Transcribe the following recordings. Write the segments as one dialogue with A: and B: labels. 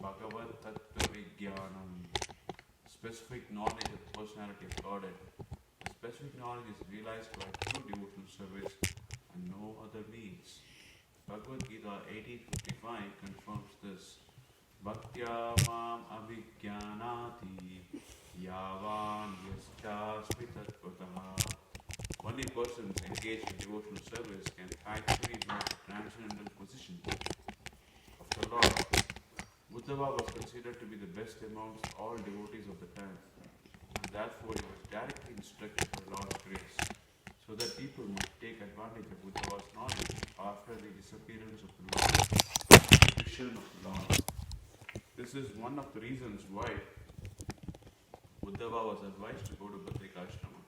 A: Bhagavad Tattva Vijnanam, specific knowledge of the personality of Godhead. The specific knowledge is realized by true devotional service and no other means. Bhagavad Gita 1855 confirms this. Bhaktya mam abhijnanati yavan yaschasmi tattvataha. Only persons engaged in devotional service can actually know the transcendental position of the Lord. Uddhava was considered to be the best amongst all devotees of the time, and therefore he was directly instructed by Lord's grace, so that people might take advantage of Uddhava's knowledge after the disappearance of the Lord, the vision of the Lord. This is one of the reasons why Uddhava was advised to go to Badrikashrama,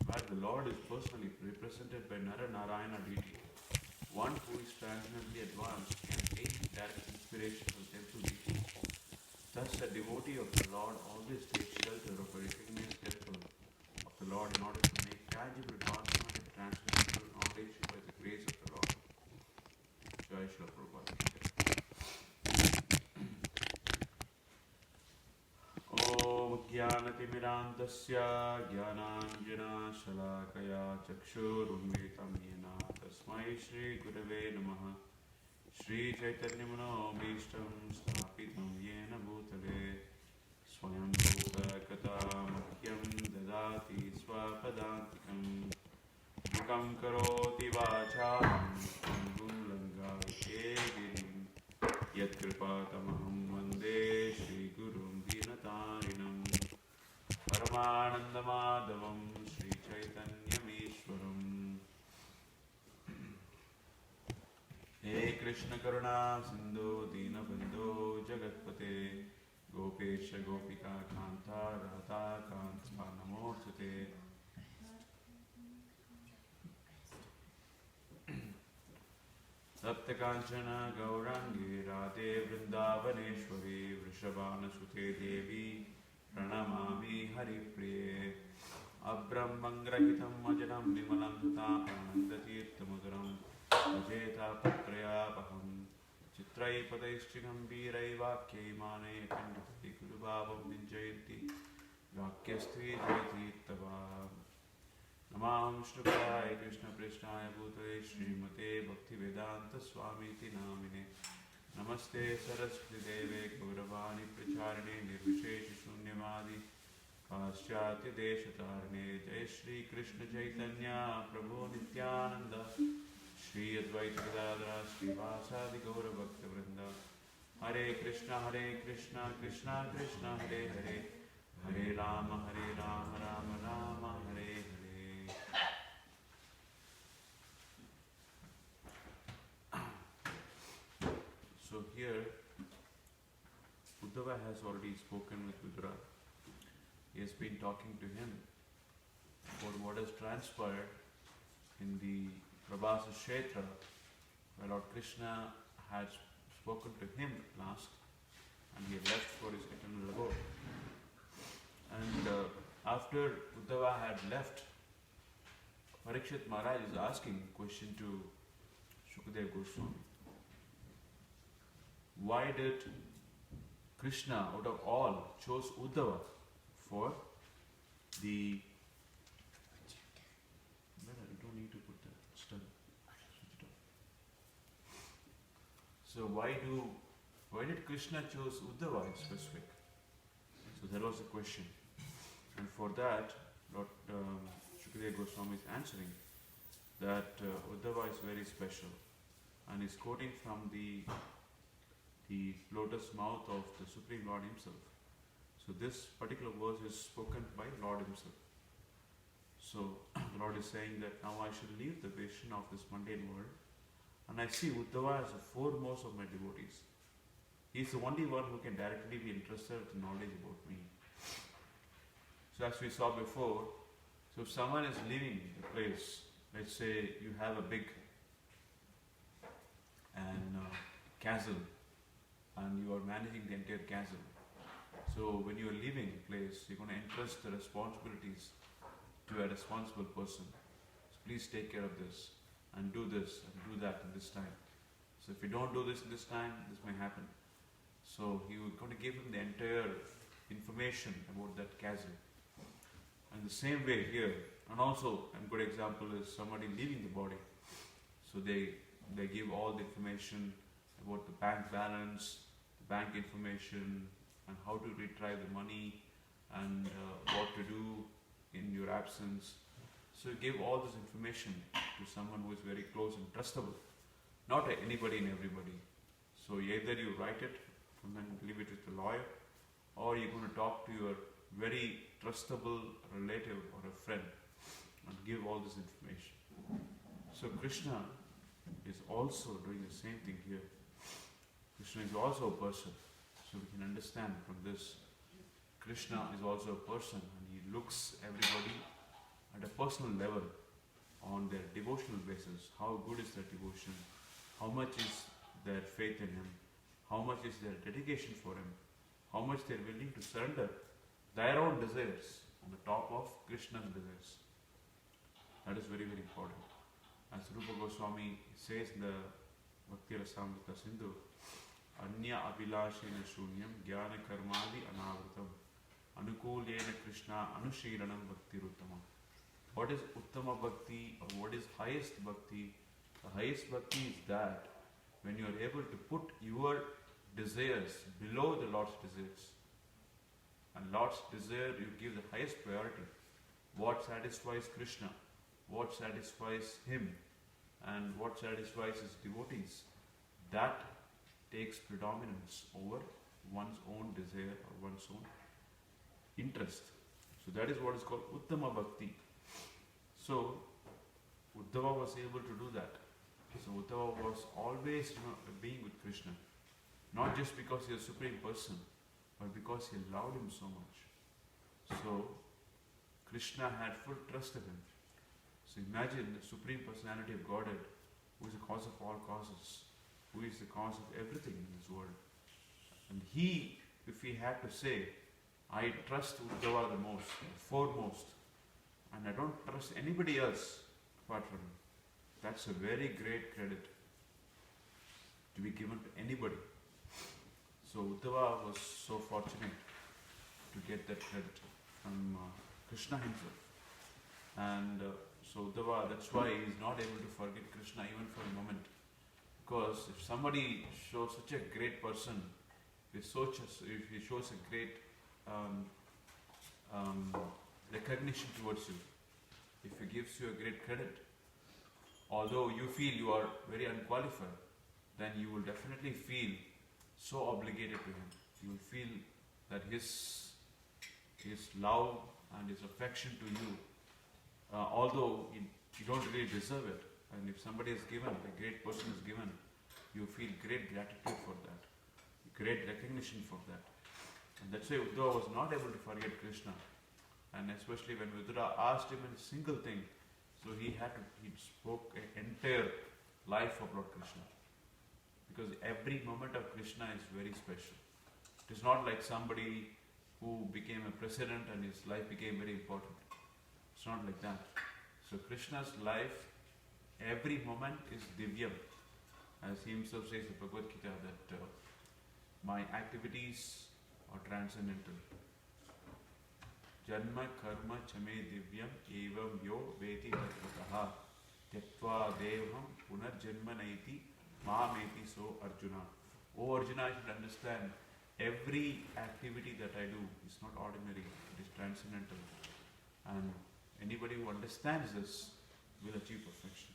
A: where the Lord is personally represented by Narayana deity. One who is transcendently advanced can take direct inspiration from temple deity. Thus, a devotee of the Lord always takes shelter of a recognized temple of the Lord in order to make tangible advancement in transcendental knowledge by the grace of the Lord. Jai Shri Prabhupada. Om Jnanatimirandasya Jnananjana Shalakaya Chakshurunvetam Yena Tasmai Shri Gurave Namaha Shri Chaitanya Manomeeshtam Sthapitam Yena Bhutale Swayam Bhuta Katamahyam Dadati Swapadantikam Mukam Karoti Vacharam Pangum Langavite Girim Yat Kripatamaham Vande Shri Gurum Dinatarinam Paramanandamadavam Shri Chaitanyameshwaram. He Krishna Karuna Sindhu Dinabandhu Jagatpate Gopesha Gopika Kanta Radha Kanta Namostate. Saptakanchana Gaurangi Radhe Vrindavaneshwari Vrishabhana Sute Devi Pranamami Haripriye Abrahmangrahitam Ajanam Vimalam Sutam Anandatirthamudaram Vajeta Patrayapaham Chitrai Padaishchigam Virai Vakyai Mane Kandati Kurubhavam Vinjayanti Vakyastvi Jayatittava Namam Shrupadaya Krishna Prishnaya Bhutale Srimate Bhaktivedanta Swamiti Namine Namaste Saraswati Deve Gauravani Pracharine Nirvisheshi Shunyamadi Paschatya Deshatarne Jai Shri Krishna Chaitanya Prabhu Nityananda Shri Advaita Gadadara Shri Vasadi Gaura Bhakta Vrinda Hare Krishna Krishna Krishna Hare Hare Hare Rama Rama Rama Hare Hare. So here, Uddhava has already spoken with Vidura. He has been talking to him about what has transpired in the Prabhasa Kshetra, where Lord Krishna had spoken to him last, and he had left for his eternal abode. And after Uddhava had left, Parikshit Maharaj is asking a question to Shukadeva Goswami. Why did Krishna, out of all, chose Uddhava for the... You don't need to put the study. Switch it off. So why did Krishna chose Uddhava in specific? So that was the question. And for that, Lord Shukadeva Goswami is answering that Uddhava is very special, and is quoting from the lotus mouth of the Supreme Lord Himself. So this particular verse is spoken by Lord Himself. So the Lord is saying that now I should leave the vision of this mundane world, and I see Uddhava as the foremost of my devotees. He is the only one who can directly be interested in knowledge about me. So as we saw before, so if someone is leaving a place, let's say you have a big castle, and you are managing the entire castle. So when you are leaving a place, you're going to entrust the responsibilities to a responsible person. So please take care of this, and do this, and do that in this time. So if you don't do this in this time, this may happen. So he was going to give him the entire information about that chasm. And the same way here, and also a good example is somebody leaving the body. So they give all the information about the bank balance, the bank information, and how to retrieve the money, and what to do in your absence. So you give all this information to someone who is very close and trustable, not anybody and everybody. So either you write it and then leave it with the lawyer, or you're going to talk to your very trustable relative or a friend and give all this information. So Krishna is also doing the same thing here. Krishna is also a person. So we can understand from this, Krishna is also a person, and he looks everybody at a personal level on their devotional basis. How good is their devotion? How much is their faith in him? How much is their dedication for him? How much they are willing to surrender their own desires on the top of Krishna's desires. That is very, very important. As Rupa Goswami says in the Bhakti Rasamrita Sindhu, Anya Abhilashena Shunyam Jnana Karmadi Anavritam Anukulena Krishna Anushiranam Bhakti Ruttama. What is Uttama Bhakti, or what is highest Bhakti? The highest Bhakti is that when you are able to put your desires below the Lord's desires. And Lord's desire you give the highest priority. What satisfies Krishna, what satisfies him, and what satisfies his devotees, that takes predominance over one's own desire or one's own interest. So that is what is called Uttama Bhakti. So Uddhava was able to do that. So Uddhava was always being with Krishna. Not just because he is a supreme person, but because he loved him so much. So Krishna had full trust in him. So imagine the Supreme Personality of Godhead, who is the cause of all causes, who is the cause of everything in this world. And he, if he had to say, I trust Uddhava the most, the foremost, and I don't trust anybody else apart from him, that's a very great credit to be given to anybody. So Uddhava was so fortunate to get that credit from Krishna himself. And so Uddhava, that's why he is not able to forget Krishna even for a moment. Because if somebody shows such a great person, if he shows a great recognition towards you, if he gives you a great credit, although you feel you are very unqualified, then you will definitely feel so obligated to him. You will feel that his love and his affection to you, although you don't really deserve it, and if somebody is given, a great person is given, you feel great gratitude for that, great recognition for that. And that's why Uddhava was not able to forget Krishna. And especially when Uddhava asked him a single thing, so he spoke an entire life of Lord Krishna. Because every moment of Krishna is very special. It is not like somebody who became a president and his life became very important. It's not like that. So Krishna's life, every moment is divyam. As he himself says in Bhagavad Gita that my activities are transcendental. Janma karma chame divyam evam yo veti tatvataha tyatva devham punarjanma naiti Mahameti so Arjuna. Oh Arjuna, I should understand, every activity that I do is not ordinary, it is transcendental. And anybody who understands this will achieve perfection.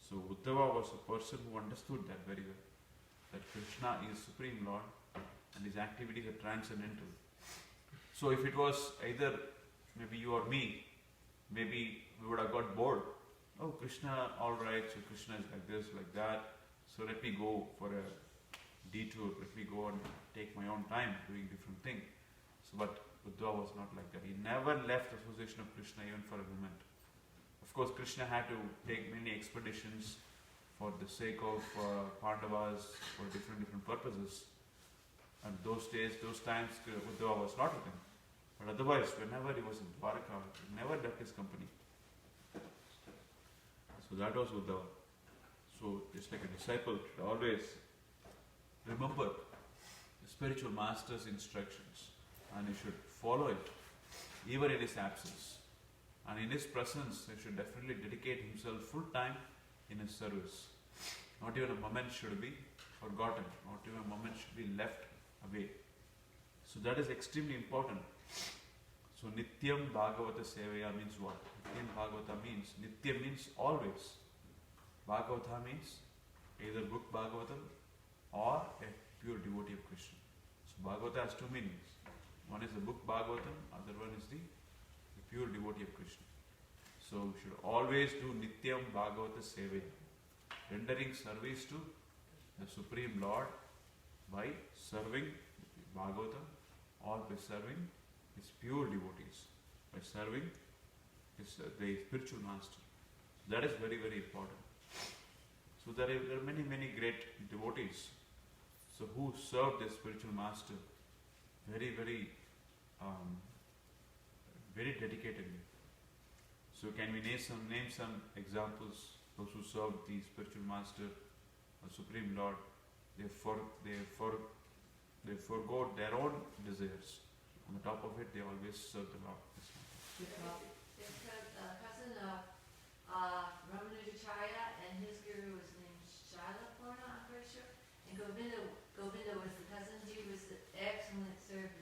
A: So Uddhava was a person who understood that very well. That Krishna is Supreme Lord and his activities are transcendental. So if it was either maybe you or me, maybe we would have got bored. Oh, Krishna, alright, so Krishna is like this, like that. So let me go for a detour, let me go and take my own time doing different things. So, but Uddhava was not like that. He never left the association of Krishna even for a moment. Of course, Krishna had to take many expeditions for the sake of Pandavas, for different purposes. And those days, those times, Uddhava was not with him. But otherwise, whenever he was in Dwarka, he never left his company. So that was Uddhava. So just like a disciple should always remember, spiritual master's instructions, and he should follow it even in his absence. And in his presence, he should definitely dedicate himself full time in his service. Not even a moment should be forgotten, not even a moment should be left away. So that is extremely important. So Nityam Bhagavata Sevaya means what? Nityam Bhagavata means, Nityam means always. Bhagavata means either book Bhagavatam or a pure devotee of Krishna. So Bhagavata has two meanings. One is the book Bhagavatam, other one is the pure devotee of Krishna. So we should always do Nityam Bhagavata Sevaya, rendering service to the Supreme Lord by serving Bhagavatam or by serving his pure devotees, by serving his, the spiritual master. So that is very, very important. So there are many, many great devotees who serve the spiritual master very, very, very dedicatedly. So can we name some examples? Those who serve the spiritual master, the Supreme Lord, they forgo their own desires. On the top of it, they always serve the Lord.
B: There's cousin of Ramanujacharya, and his guru was named Shailaporna, I'm pretty sure. And Govinda was the cousin. He was an excellent servant.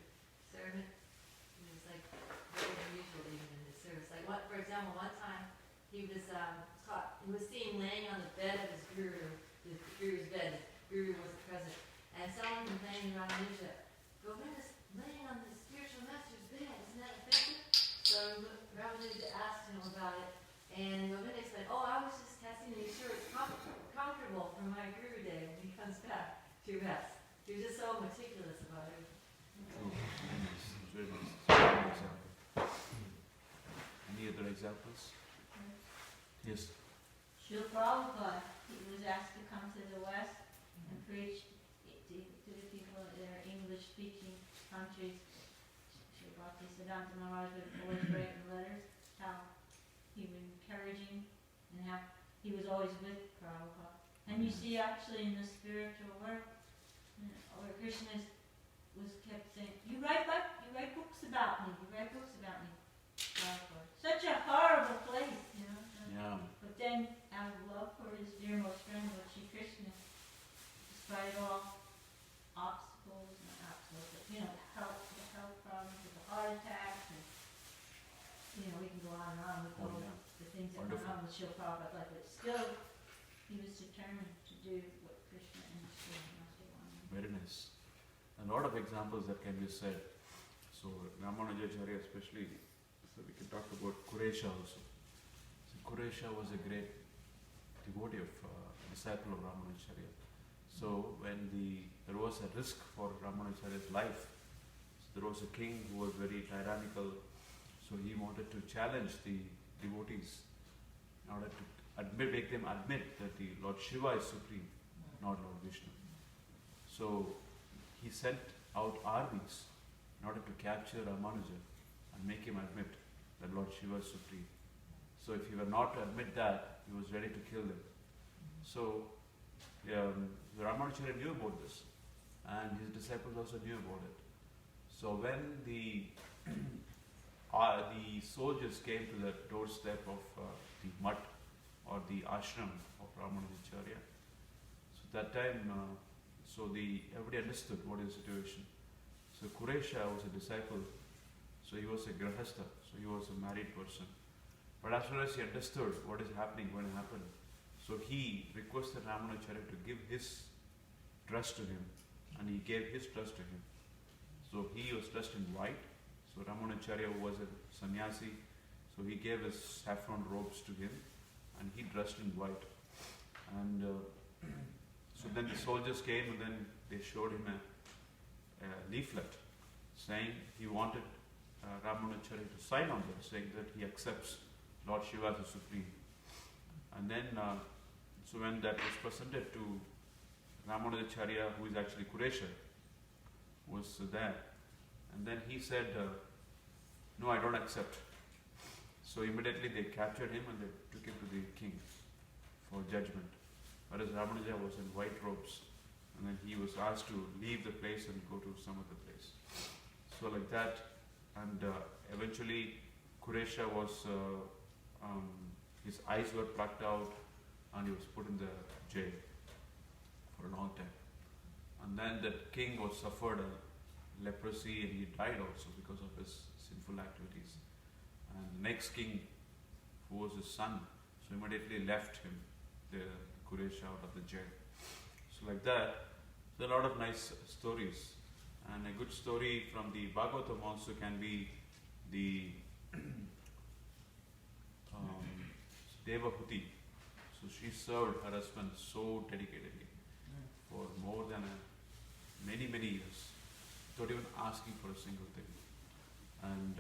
B: He was like very unusual even in his service. Like for example, one time he was seen laying on the bed of his guru, the guru's bed. The guru was present, and someone complaining around Ramanuja, Govinda's laying on the spiritual master's bed. Isn't that offensive? So Ramanuja asked him about it, and Govinda said, "Oh, I was just testing to be sure it's comfortable for my guru day when he comes back to rest." He was just so meticulous about it.
A: Very nice. Any other examples? Yes.
C: Srila Prabhupada, he was asked to come to the West and preach to the people that are English-speaking countries. Srila Bhaktisiddhanta Maharaj would always write in letters how he was encouraging and how he was always with Prabhupada. And you see actually in the spiritual work, where Krishna was kept saying, you write books about me, Prabhupada. Such a horrible place, you know.
A: Yeah.
C: But then, out of love for his dearmost friend, Lord Shri Krishna, despite all obstacles, but the health problems, the heart attacks, and we can go on and on with all the things that went on with Srila Prabhupada, but still, he was determined to do what Krishna and his Srila Master wanted.
A: Very nice. A lot of examples that can be said. So Ramanujacharya especially, so we can talk about Kuresha also. So Kuresha was a great devotee of disciple of Ramanujacharya. So when there was a risk for Ramanujacharya's life, so there was a king who was very tyrannical, so he wanted to challenge the devotees in order to make them admit that the Lord Shiva is supreme, not Lord Vishnu. So he sent out armies in order to capture Ramanuja and make him admit that Lord Shiva is supreme. So if he were not to admit that, he was ready to kill them. So Ramanujacharya knew about this, and his disciples also knew about it. So when the soldiers came to the doorstep of the mutt or the ashram of Ramanujacharya, so that time, everybody understood what is the situation. So Kuresha was a disciple, so he was a grahastha, so he was a married person. But as soon as he understood what is happening, going to happen, so he requested Ramanujacharya to give his dress to him, and he gave his dress to him. So he was dressed in white. So Ramanujacharya was a sannyasi, so he gave his saffron robes to him, and he dressed in white. And so then the soldiers came, and then they showed him a leaflet saying he wanted Ramanujacharya to sign on this, saying that he accepts Lord Shiva as the supreme. And then, so when that was presented to Ramanujacharya, who is actually Kuresha, was there, and then he said, no, I don't accept. So immediately they captured him and they took him to the king for judgment. Whereas Ramanuja was in white robes. and then he was asked to leave the place and go to some other place. So like that, and eventually Qureshi was, his eyes were plucked out and he was put in the jail for a long time. And then that king was suffered a leprosy and he died also because of his sinful activities. And the next king, who was his son, so immediately left him, the Qureshi, out of the jail. So like that, there are a lot of nice stories. And a good story from the Bhagavatam also can be the Devahuti. So she served her husband so dedicatedly for more than many years, without even asking for a single thing. And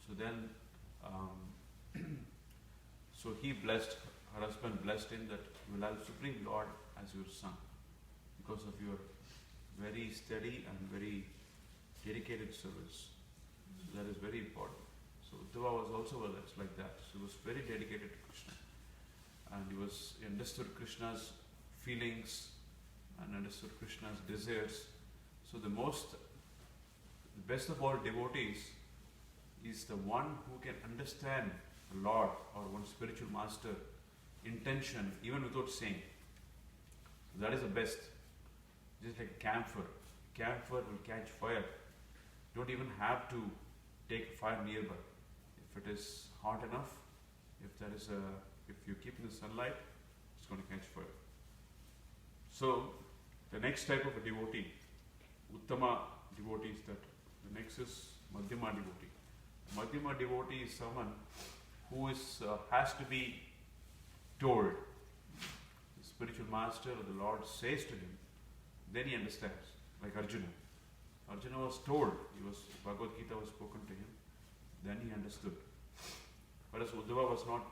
A: so then, so he blessed, her husband blessed him that you will have the Supreme Lord as your son because of your very steady and very dedicated service. So that is very important. So Uddhava was also like that. So he was very dedicated to Krishna. And he understood Krishna's feelings and understood Krishna's desires. So the best of all devotees is the one who can understand the Lord or one spiritual master intention even without saying. So that is the best. Just like a camphor. Camphor will catch fire. You don't even have to take fire nearby. If it is hot enough, if you keep in the sunlight, it's going to catch fire. So the next type of a devotee, Uttama devotee, is that the next is Madhyama devotee. Madhyama devotee is someone who has to be told. The spiritual master or the Lord says to him, then he understands. Like Arjuna. Arjuna was told, Bhagavad Gita was spoken to him, then he understood. Whereas Uddhava was not,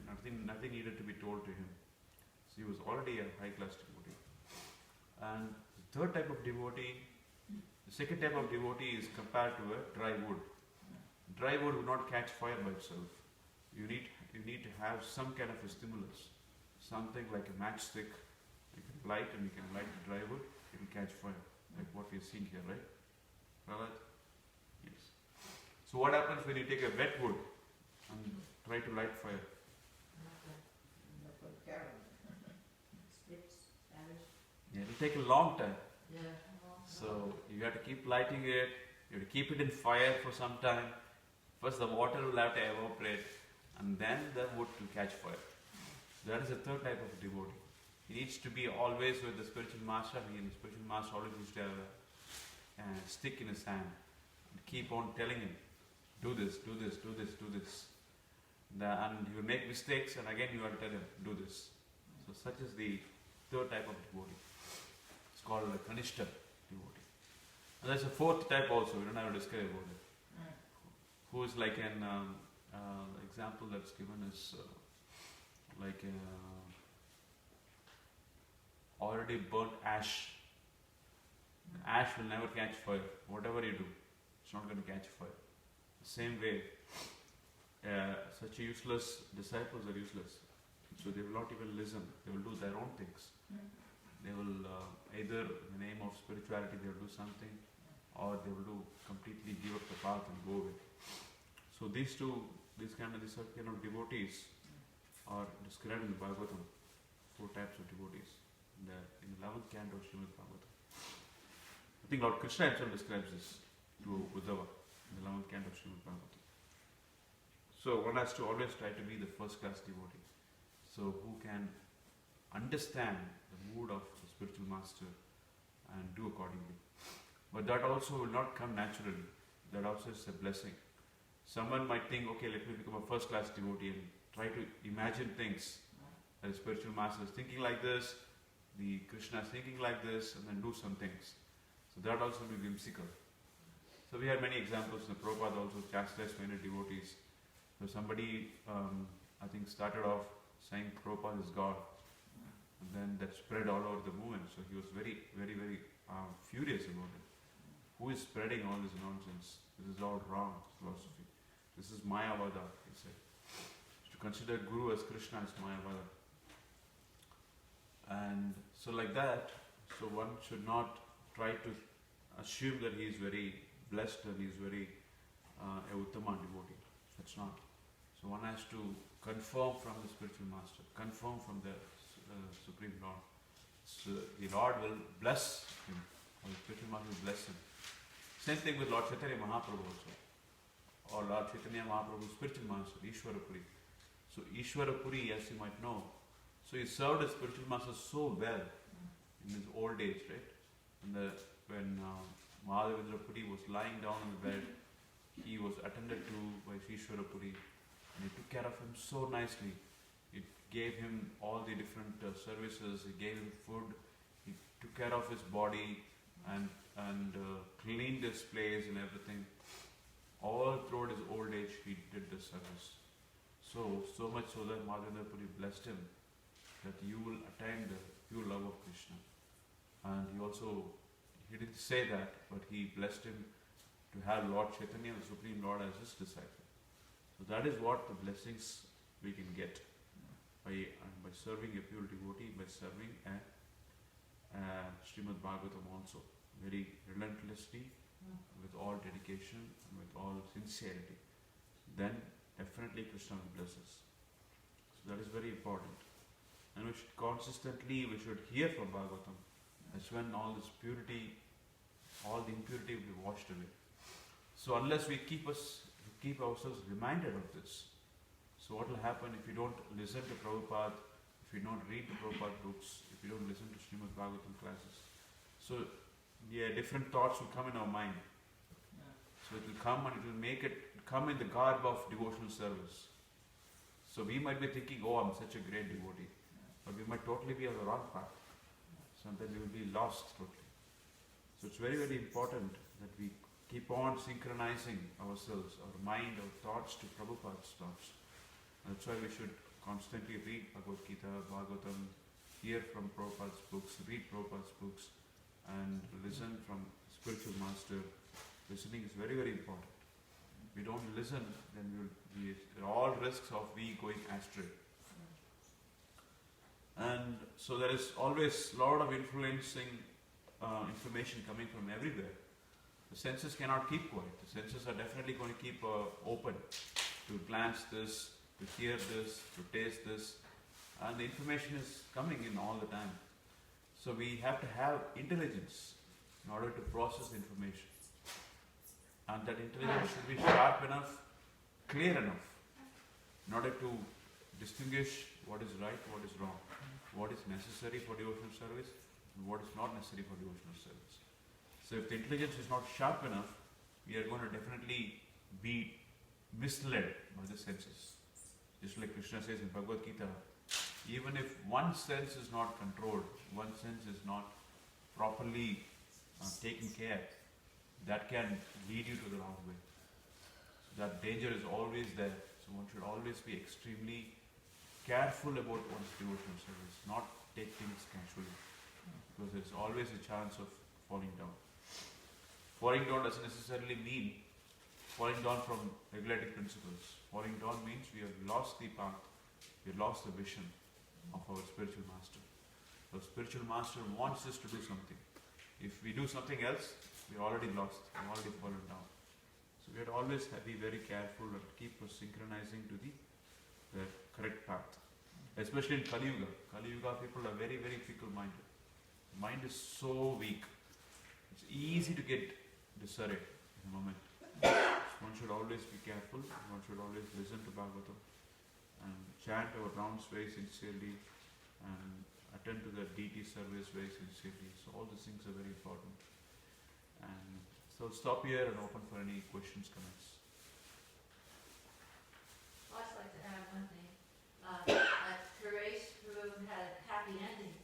A: nothing needed to be told to him. So he was already a high class devotee. And the third type of devotee, the second type of devotee is compared to a dry wood. Dry wood will not catch fire by itself. You need to have some kind of a stimulus. Something like a matchstick. You can light and you can light the dry wood, it will catch fire. Like what we are seeing here, right? Prahlad? Yes. So what happens when you take a wet wood and try to light fire? Yeah, it will take a long time.
B: Yeah.
A: So you have to keep lighting it, you have to keep it in fire for some time. First the water will have to evaporate and then the wood will catch fire. So that is the third type of devotee. He needs to be always with the spiritual master. The spiritual master always used to have a stick in his hand and keep on telling him, do this, do this, do this, do this. And he will make mistakes and again you have to tell him, do this. So such is the third type of devotee. It's called a Kanishta devotee. And there's a fourth type also, we don't have to discuss about it. Who is like an example that's given is like already burnt ash. The ash will never catch fire. Whatever you do, it's not going to catch fire. The same way, such useless disciples are useless. So they will not even listen. They will do their own things. They will either in the name of spirituality they will do something, or they will completely give up the path and go away. So these kind of devotees are described in the Bhagavatam. 4 types of devotees. In the 11th canto of Srimad Bhagavatam. I think Lord Krishna himself describes this to Uddhava in the 11th canto of Srimad Bhagavatam. So one has to always try to be the first class devotee. So who can understand the mood of the spiritual master and do accordingly. But that also will not come naturally. That also is a blessing. Someone might think, okay, let me become a first class devotee and try to imagine things. The spiritual master is thinking like this, the Krishna is thinking like this, and then do some things. So that also will be whimsical. So we had many examples. The Prabhupada also chastised many devotees. So somebody, I think, started off saying Prabhupada is God. And then that spread all over the movement. So he was very, very, very furious about it. Who is spreading all this nonsense? This is all wrong philosophy. This is Mayavada, he said. To consider Guru as Krishna is Mayavada. And so like that, So one should not try to assume that he is very blessed and he is very a Uttama devotee. That's not. So one has to confirm from the spiritual master, confirm from the Supreme Lord. So the Lord will bless him, or the spiritual master will bless him. Same thing with Lord Chaitanya Mahaprabhu also, or Lord Chaitanya Mahaprabhu's spiritual master, Ishwarapuri. So Ishwarapuri, as you might know, so he served as spiritual master so well in his old age, right? When Mahadevendra Puri was lying down on the bed, he was attended to by Ishwarapuri, and he took care of him so nicely. He gave him all the different services, he gave him food, he took care of his body and cleaned his place and everything. All throughout his old age he did this service. So much so that Mahadevendra Puri blessed him that you will attain the pure love of Krishna. And he didn't say that, but he blessed him to have Lord Chaitanya, the Supreme Lord, as his disciple. So that is what the blessings we can get by serving a pure devotee, by serving Srimad Bhagavatam also, very relentlessly, with all dedication and with all sincerity. Then definitely Krishna will bless us. So that is very important. And we should hear from Bhagavatam. That's when all this purity, all the impurity will be washed away. So unless we keep ourselves reminded of this, so what will happen if you don't listen to Prabhupada, if you don't read the Prabhupada books, if you don't listen to Srimad Bhagavatam classes? So different thoughts will come in our mind. So it will come and it will make it come in the garb of devotional service. So we might be thinking, oh, I'm such a great devotee. But we might totally be on the wrong path. Sometimes we will be lost totally. So it's very, very important that we keep on synchronizing ourselves, our mind, our thoughts to Prabhupada's thoughts. And that's why we should constantly read Bhagavad Gita, Bhagavatam, hear from Prabhupada's books, read Prabhupada's books, and listen from spiritual master. Listening is very, very important. If we don't listen, then there are all risks of we going astray. And so there is always a lot of influencing information coming from everywhere. The senses cannot keep quiet. The senses are definitely going to keep open to glance this, to hear this, to taste this. And the information is coming in all the time. So we have to have intelligence in order to process information. And that intelligence should be sharp enough, clear enough, in order to distinguish what is right, what is wrong, what is necessary for devotional service, and what is not necessary for devotional service. So if the intelligence is not sharp enough, we are going to definitely be misled by the senses. Just like Krishna says in Bhagavad Gita, even if one sense is not controlled, one sense is not properly taken care, that can lead you to the wrong way. So that danger is always there. So one should always be extremely careful about one's devotional service, not take things casually, because there is always a chance of falling down. Falling down doesn't necessarily mean falling down from regulating principles. Falling down means we have lost the path, we have lost the vision of our spiritual master. The spiritual master wants us to do something. If we do something else, we're already lost, we're already fallen down. So we have to always be very careful and keep us synchronizing to the correct path. Especially in Kali Yuga. Kali Yuga people are very, very fickle-minded. The mind is so weak. It's easy to get disarray in a moment. One should always be careful, one should always listen to Bhagavatam and chant our rounds very sincerely and attend to the deity service very sincerely. So all these things are very important. And so I'll stop here and open for any questions, comments.
B: I'd just like to add one thing. Suresh Prabhu had a happy ending.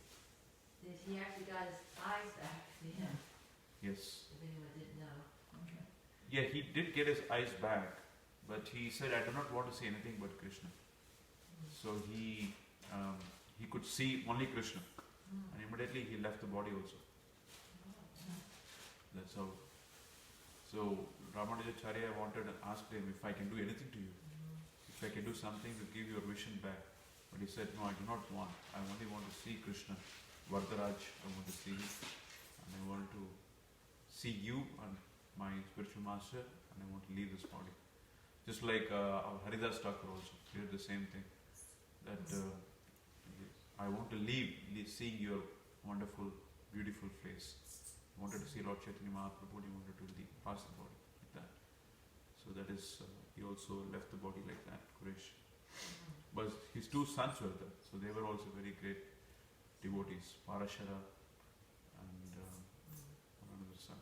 B: He actually got his eyes back at the end,
A: Yes.
B: if anyone didn't know.
A: Yeah, he did get his eyes back, but he said, I do not want to see anything but Krishna. So he could see only Krishna. And immediately he left the body also. That's how. So Ramanujacharya wanted to ask him if I can do anything to you. If I can do something to give your vision back. But he said, no, I do not want. I only want to see Krishna Vardharaj, I want to see, and I want to see you and my spiritual master, and I want to leave this body. Just like our Haridas Thakur also, he did the same thing. That I want to leave seeing your wonderful, beautiful face. He wanted to see Lord Chaitanya Mahaprabhu, he wanted to pass the body like that. So that is, he also left the body like that, Quraysh. But his two sons were there, so they were also very great devotees, Parashara and another son.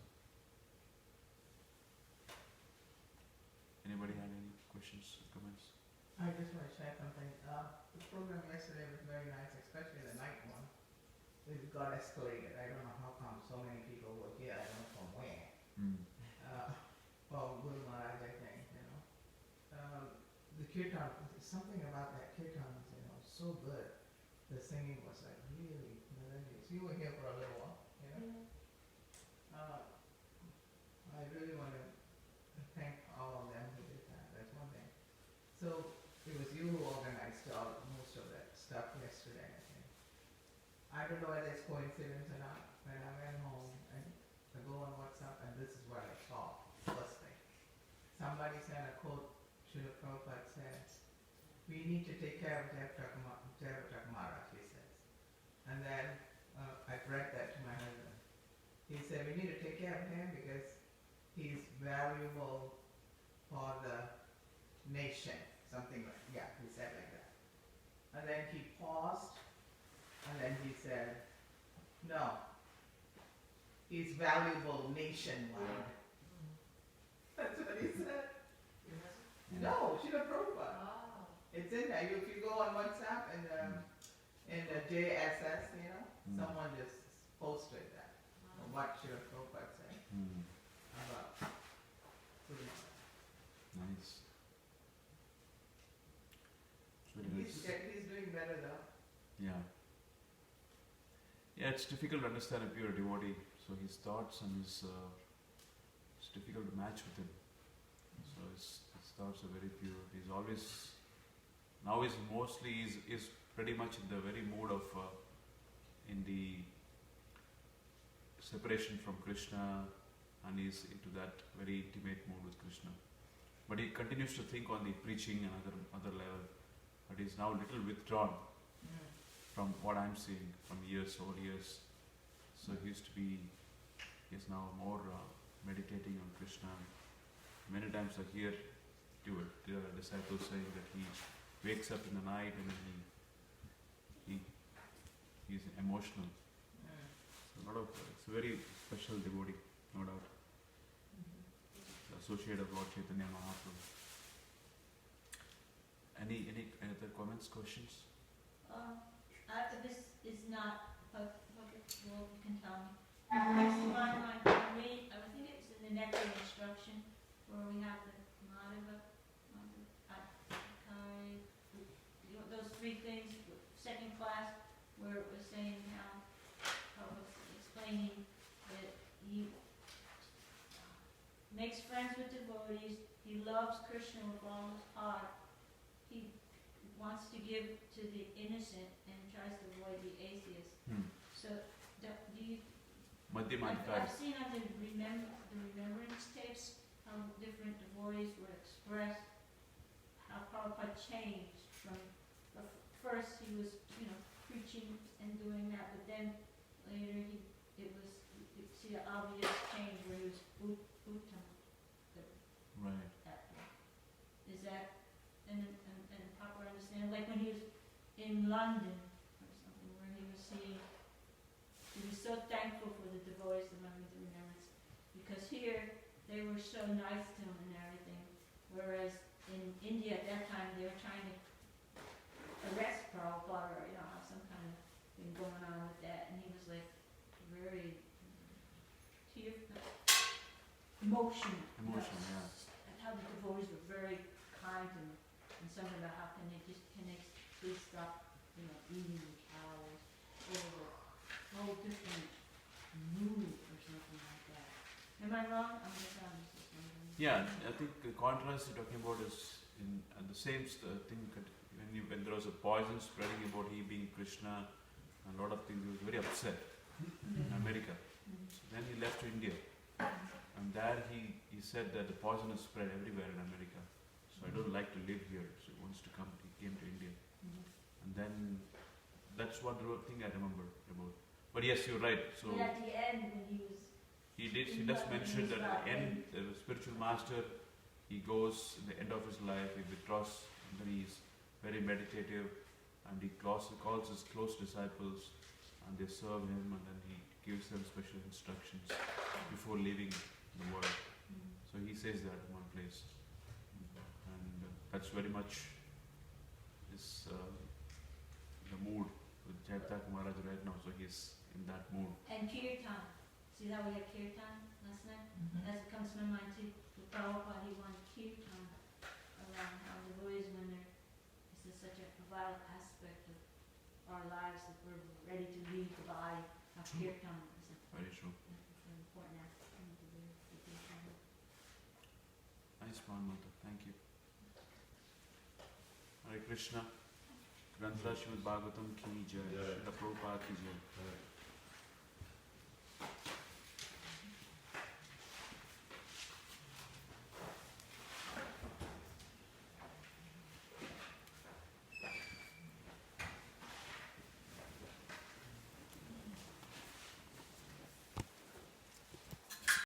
A: Anybody have any questions, comments?
D: I just want to share something. The program yesterday was very nice, especially the night one. It got escalated. I don't know how come so many people were here. I don't know from where. For Guru Maharaj, I think, you know. The kirtan, something about that kirtan, you know, so good. The singing was like really melodious. You were here for a little while, you know. I really want to thank all of them who did that. That's one thing. So it was you who organized most of that stuff yesterday, I think. I don't know whether it's coincidence or not. When I went home and I go on WhatsApp and this is what I saw first thing. Somebody sent a quote. Srila Prabhupada says, we need to take care of Javatak he says. And then I read that to my husband. He said, we need to take care of him because he's valuable for the nation. Something like, yeah, he said like that. And then he paused, and then he said, no, he's valuable nationwide. That's what he said. No, Srila Prabhupada.
B: Oh.
D: It's in there. If you go on WhatsApp and in the JSS, you know, someone just posted that. What Srila Prabhupada said about Guru Maharaj.
A: Nice. It's very nice.
D: He's doing better though.
A: Yeah. Yeah, it's difficult to understand a pure devotee. So his thoughts and his it's difficult to match with him. So his thoughts are very pure. He's always now is pretty much in the very mood of in the separation from Krishna, and he's into that very intimate mood with Krishna. But he continues to think on the preaching and other level. But he's now a little withdrawn from what I'm seeing from over years. So he's now more meditating on Krishna. Many times I hear disciples saying that he wakes up in the night and he's emotional. It's a very special devotee, no doubt. The associate of Lord Chaitanya Mahaprabhu. Any other comments, questions?
C: This is not public, well, you can tell me. Next to mine, I think it was in the next instruction where we have the Madhava, those three things, second class, where it was saying how it was explaining that he makes friends with devotees, he loves Krishna with all his heart, he wants to give to the innocent and tries to avoid the atheist. So, do you... I've seen on the remembrance tapes how different devotees would express how Prabhupada changed from first he was, preaching and doing that, but then later you see the obvious change where he was Uttam.
A: Right.
C: Is that and proper understanding? Like when he was in London or something, where he was so thankful for the devotees among the remembrance, because here they were so nice to him and everything, whereas in India at that time they were trying to arrest Prabhupada or have some kind of thing going on with that, and he was like very emotional.
A: Yeah.
C: And how the devotees were very kind to him, and something about how can they stop eating the cows, or the whole different mood or something like that. Am I wrong? I'm just wondering.
A: Yeah, I think the contrast you're talking about is the same thing when there was a poison spreading about he being Krishna, and a lot of things. He was very upset in America. So then he left to India, and there he said that the poison is spread everywhere in America. So I don't like to live here. So he wants to come. He came to India, and then that's what the thing I remember about. But yes, you're right. So
C: But at the end, when he was
A: he does mention that at the end, the spiritual master, he goes in the end of his life, he withdraws, and then he's very meditative, and he calls his close disciples, and they serve him, and then he gives them special instructions before leaving the world. So he says that in one place, and that's very much is the mood with Jayapataka Maharaj right now. So he's in that mood.
C: And kirtan. See how we had kirtan last night? That comes to my mind too. With Prabhupada, he wanted kirtan around how the boys when they're, this is such a vital aspect of our lives that we're ready to leave the body. How kirtan is
A: Very true.
C: an important aspect of the kirtan.
A: Nice one, Mata. Thank you. Hare Krishna. Granthra Srimad Bhagavatam ki jai. Srila Prabhupada ki jai.